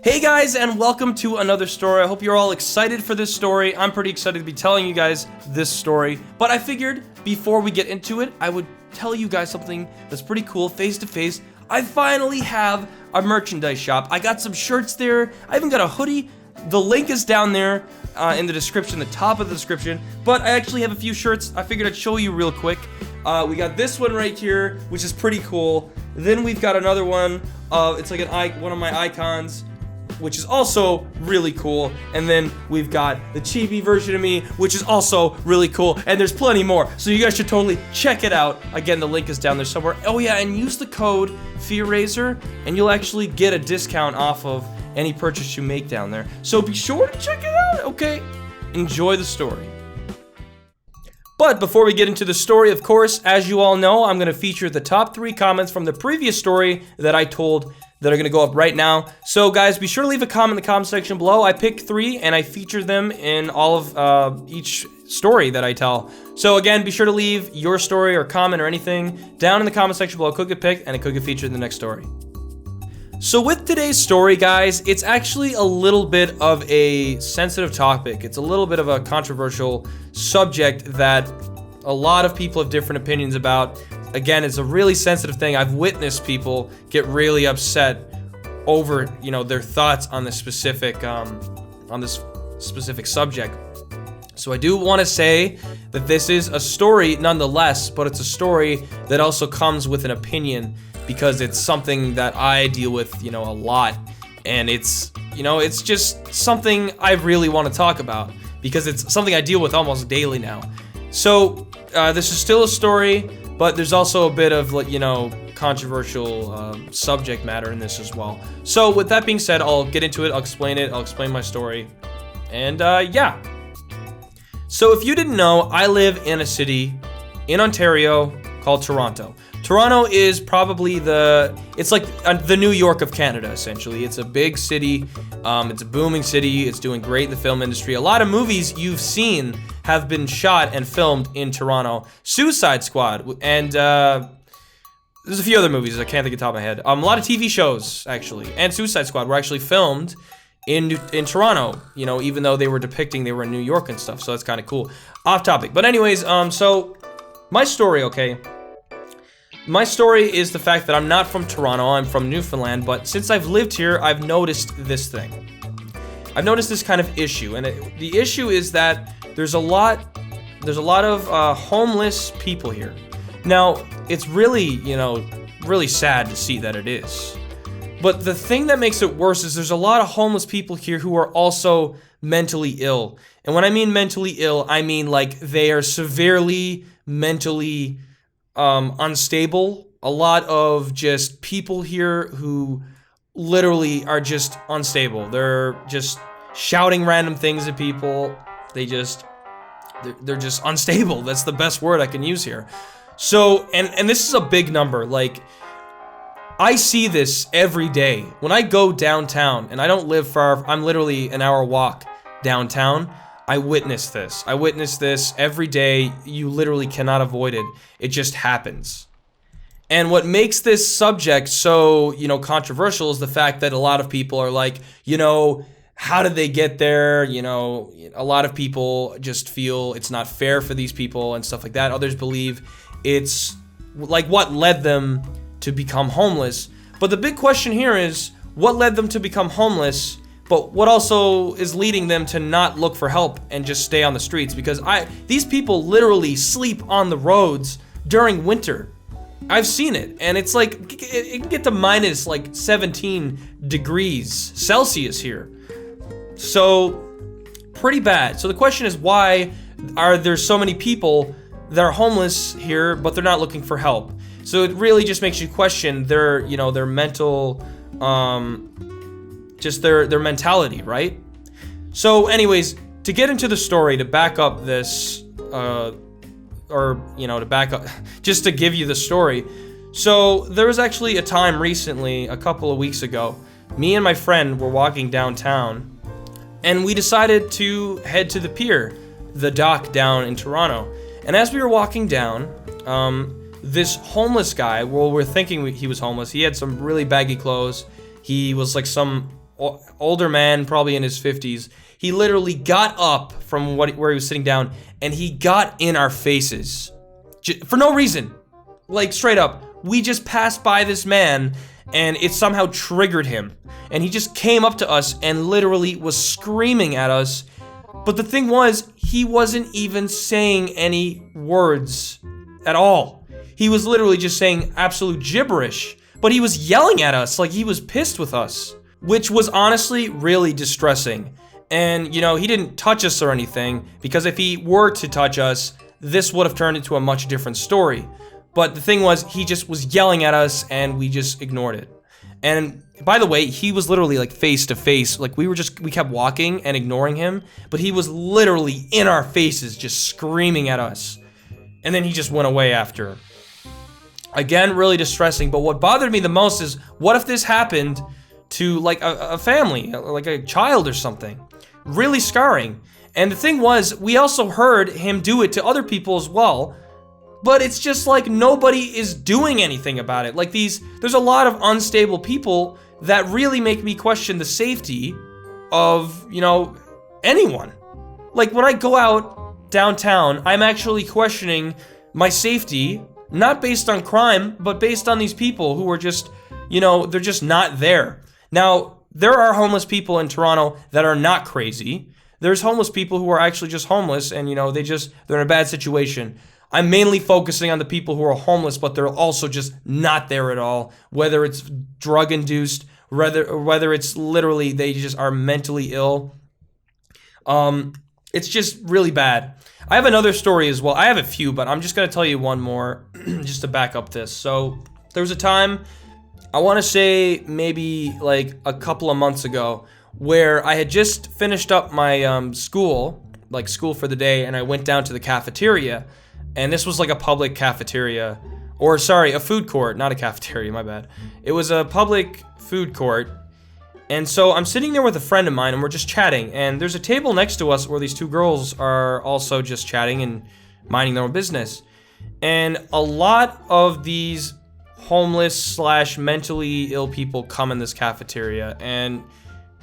Hey guys, and welcome to another story. I hope you're all excited for this story. I'm pretty excited to be telling you guys this story, but I figured before we get into it, I would tell you guys something that's pretty cool face to face. I finally have a merchandise shop. I got some shirts there. I even got a hoodie. The link is down there in the description, the top of the description, but I actually have a few shirts. I figured I'd show you real quick. We got this one right here, which is pretty cool. Then we've got another one. It's like one of my icons, which is also really cool. And then we've got the chibi version of me, which is also really cool. And there's plenty more, so you guys should totally check it out. Again, the link is down there somewhere. Oh yeah, and use the code FearRaiser, and you'll actually get a discount off of any purchase you make down there. So be sure to check it out, okay? Enjoy the story. But before we get into the story, of course, as you all know, I'm going to feature the top 3 comments from the previous story that I told that are going to go up right now. So guys, be sure to leave a comment in the comment section below. I picked 3 and I feature them in all of each story that I tell. So again, be sure to leave your story or comment or anything down in the comment section below. It could get picked and it could get featured in the next story. So with today's story, guys, it's actually a little bit of a sensitive topic. It's a little bit of a controversial subject that a lot of people have different opinions about. Again, it's a really sensitive thing. I've witnessed people get really upset over, their thoughts on this specific subject. So I do want to say that this is a story nonetheless, but it's a story that also comes with an opinion, because it's something that I deal with, a lot. And it's just something I really want to talk about, because it's something I deal with almost daily now. So this is still a story, but there's also a bit of, controversial subject matter in this as well. So with that being said, I'll get into it, I'll explain my story, and yeah. So if you didn't know, I live in a city in Ontario called Toronto. Toronto is probably it's like the New York of Canada, essentially. It's a big city, it's a booming city, it's doing great in the film industry. A lot of movies you've seen have been shot and filmed in Toronto. Suicide Squad, and there's a few other movies, I can't think of the top of my head. A lot of TV shows, actually, and Suicide Squad were actually filmed in Toronto, even though they were in New York and stuff, so that's kind of cool. Off topic, but anyways, so my story, okay? My story is the fact that I'm not from Toronto, I'm from Newfoundland, but since I've lived here, I've noticed this thing. I've noticed this kind of issue, and the issue is that there's a lot of homeless people here. Now, it's really, really sad to see that it is. But the thing that makes it worse is there's a lot of homeless people here who are also mentally ill. And when I mean mentally ill, I mean like they are severely mentally unstable. A lot of just people here who literally are just unstable. They're just shouting random things at people. They're just unstable. That's the best word I can use here. So, and this is a big number. Like, I see this every day. When I go downtown, and I don't live far, I'm literally an hour walk downtown, I witness this. I witness this every day. You literally cannot avoid it. It just happens. And what makes this subject so, controversial is the fact that a lot of people are like, how did they get there? A lot of people just feel it's not fair for these people and stuff like that. Others believe it's like what led them to become homeless. But the big question here is, what led them to become homeless? But what also is leading them to not look for help and just stay on the streets? Because these people literally sleep on the roads during winter. I've seen it, and it's like, it can get to minus like 17 degrees Celsius here. So, pretty bad. So the question is, why are there so many people that are homeless here, but they're not looking for help? So it really just makes you question their mental, just their mentality, right? So anyways, to get into the story, to back up this, just to give you the story. So there was actually a time recently, a couple of weeks ago, me and my friend were walking downtown, and we decided to head to the pier, the dock down in Toronto. And as we were walking down, this homeless guy, well, we're thinking he was homeless. He had some really baggy clothes. He was like some older man, probably in his 50s. He literally got up from where he was sitting down, and he got in our faces for no reason. Like, straight up. We just passed by this man, and it somehow triggered him. And he just came up to us and literally was screaming at us. But the thing was, he wasn't even saying any words at all. He was literally just saying absolute gibberish. But he was yelling at us like he was pissed with us, which was honestly really distressing. And, you know, he didn't touch us or anything, because if he were to touch us, this would have turned into a much different story. But the thing was, he just was yelling at us, and we just ignored it. And by the way, he was literally like face to face. Like, we kept walking and ignoring him, but he was literally in our faces, just screaming at us. And then he just went away after. Again, really distressing. But what bothered me the most is, what if this happened to like a family, like a child or something? Really scarring. And the thing was, we also heard him do it to other people as well. But it's just like nobody is doing anything about it. Like, there's a lot of unstable people that really make me question the safety of, you know, anyone. Like, when I go out downtown, I'm actually questioning my safety, not based on crime, but based on these people who are just, you know, they're just not there. Now, there are homeless people in Toronto that are not crazy. There's homeless people who are actually just homeless, and, you know, they're in a bad situation. I'm mainly focusing on the people who are homeless, but they're also just not there at all. Whether it's drug-induced, whether it's literally they just are mentally ill. It's just really bad. I have another story as well. I have a few, but I'm just going to tell you one more just to back up this. So there was a time, I want to say maybe like a couple of months ago, where I had just finished up my school for the day, and I went down to the cafeteria. And this was like a public cafeteria, or sorry, a food court, not a cafeteria, my bad. It was a public food court. And so I'm sitting there with a friend of mine, and we're just chatting. And there's a table next to us where these two girls are also just chatting and minding their own business. And a lot of these homeless / mentally ill people come in this cafeteria, and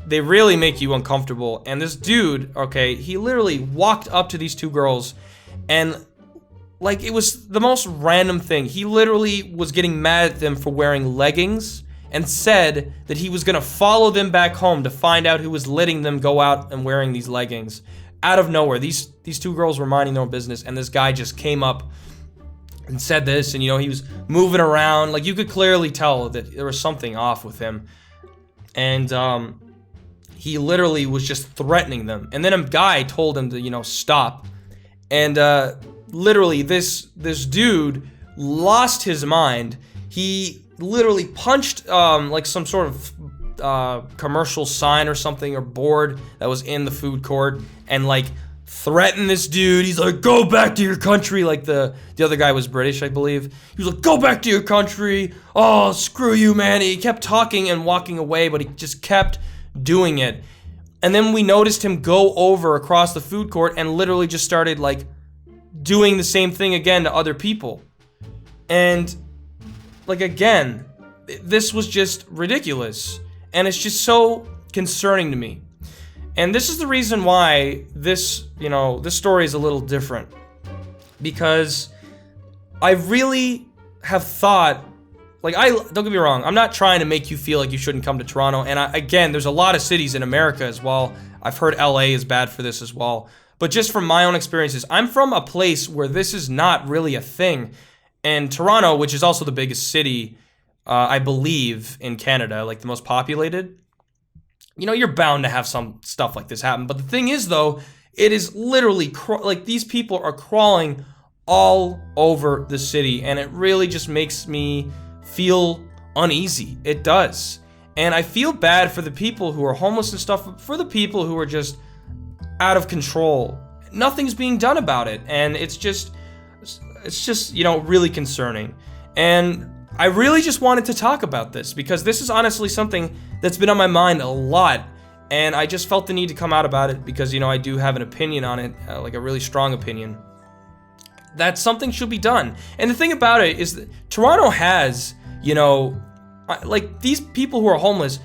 they really make you uncomfortable. And this dude, okay, he literally walked up to these two girls, and like, it was the most random thing. He literally was getting mad at them for wearing leggings, and said that he was gonna follow them back home to find out who was letting them go out and wearing these leggings. Out of nowhere, these two girls were minding their own business, and this guy just came up and said this, and, you know, he was moving around. Like, you could clearly tell that there was something off with him. And he literally was just threatening them. And then a guy told him to, you know, stop. And literally, this dude lost his mind. He literally punched like some sort of commercial sign or something, or board that was in the food court, and like threatened this dude. He's like, "Go back to your country." Like, the other guy was British, I believe. He was like, "Go back to your country. Oh, screw you, man." He kept talking and walking away, but he just kept doing it. And then we noticed him go over across the food court and literally just started like doing the same thing again to other people. And like, again, this was just ridiculous, and it's just so concerning to me. And this is the reason why this story is a little different, because I really have thought, like, don't get me wrong, I'm not trying to make you feel like you shouldn't come to Toronto, and again, there's a lot of cities in America as well. I've heard LA is bad for this as well. But just from my own experiences, I'm from a place where this is not really a thing. And Toronto, which is also the biggest city, I believe, in Canada, like the most populated, you know, you're bound to have some stuff like this happen. But the thing is, though, it is literally, like, these people are crawling all over the city, and it really just makes me feel uneasy. It does. And I feel bad for the people who are homeless and stuff, for the people who are just out of control. Nothing's being done about it, and it's just, you know, really concerning. And I really just wanted to talk about this, because this is honestly something that's been on my mind a lot, and I just felt the need to come out about it, because, you know, I do have an opinion on it, like a really strong opinion, that something should be done. And the thing about it is that Toronto has, you know, like, these people who are homeless,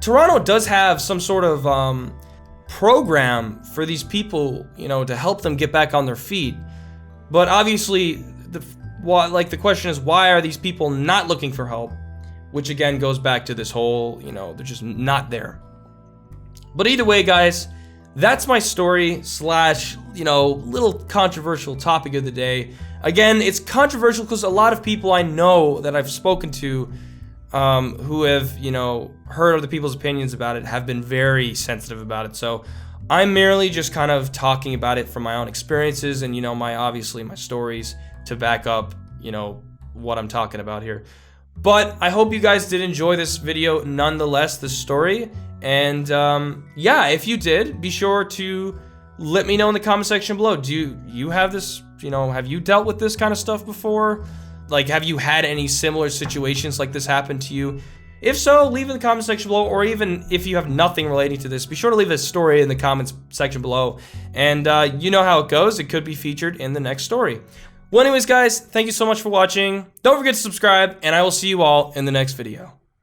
Toronto does have some sort of program for these people, you know, to help them get back on their feet. But obviously, the question is, why are these people not looking for help? Which again goes back to this whole, you know, they're just not there. But either way, guys, that's my story slash, you know, little controversial topic of the day. Again, it's controversial because a lot of people I know that I've spoken to who have, you know, heard other people's opinions about it have been very sensitive about it. So I'm merely just kind of talking about it from my own experiences and, you know, obviously my stories to back up, you know, what I'm talking about here. But I hope you guys did enjoy this video nonetheless, this story. And yeah, if you did, be sure to let me know in the comment section below. Do you have this, you know, have you dealt with this kind of stuff before? Like, have you had any similar situations like this happen to you? If so, leave it in the comment section below, or even if you have nothing relating to this, be sure to leave a story in the comments section below. And you know how it goes. It could be featured in the next story. Well, anyways, guys, thank you so much for watching. Don't forget to subscribe, and I will see you all in the next video.